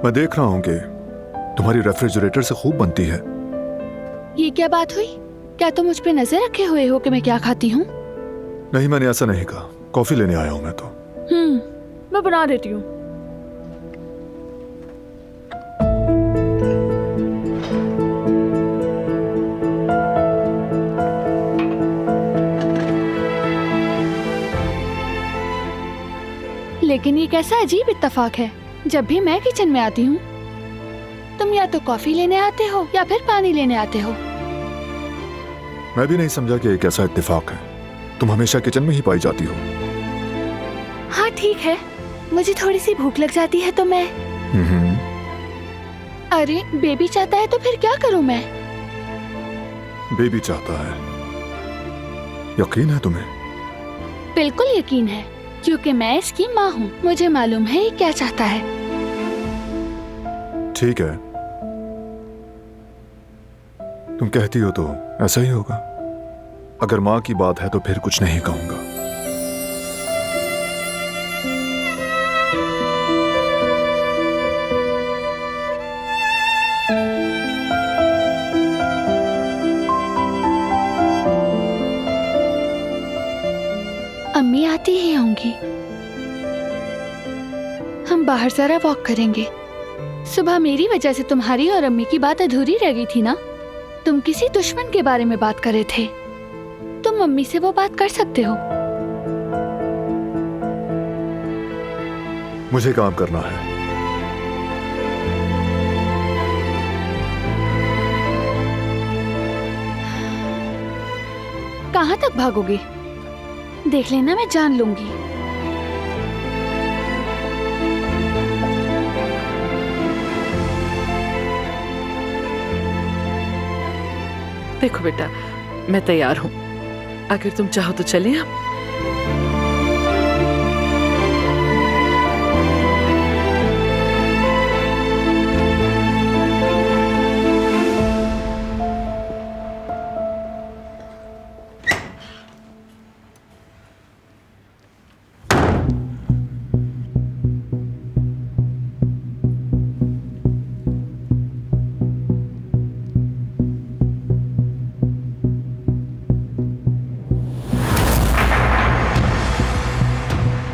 मैं देख रहा हूँ कि तुम्हारी रेफ्रिजरेटर से खूब बनती है। ये क्या बात हुई? क्या तुम मुझ पे नजर रखे हुए हो कि मैं क्या खाती हूँ? नहीं, मैंने ऐसा नहीं कहा। कॉफी लेने आया हूँ मैं तो। मैं बना देती हूँ। लेकिन ये कैसा अजीब इत्तेफाक है, जब भी मैं किचन में आती हूँ तुम या तो कॉफी लेने आते हो या फिर पानी लेने आते हो। मैं भी नहीं समझा कि एक ऐसा इत्तेफाक है। तुम हमेशा किचन में ही पाई जाती हो। हाँ ठीक है, मुझे थोड़ी सी भूख लग जाती है तो मैं अरे बेबी चाहता है तो फिर क्या करूँ मैं? बेबी चाहता है? यकीन है तुम्हें? बिल्कुल यकीन है, क्योंकि मैं इसकी माँ हूँ। मुझे मालूम है ये क्या चाहता है। ठीक है, तुम कहती हो तो ऐसा ही होगा। अगर माँ की बात है तो फिर कुछ नहीं कहूंगा। अम्मी आती ही होंगी। हम बाहर जरा वॉक करेंगे। सुबह मेरी वजह से तुम्हारी और अम्मी की बात अधूरी रह गई थी ना। तुम किसी दुश्मन के बारे में बात कर रहे थे। तुम मम्मी से वो बात कर सकते हो। मुझे काम करना है। कहाँ तक भागोगे? देख लेना, मैं जान लूंगी। देखो बेटा, मैं तैयार हूँ। अगर तुम चाहो तो चलें हम।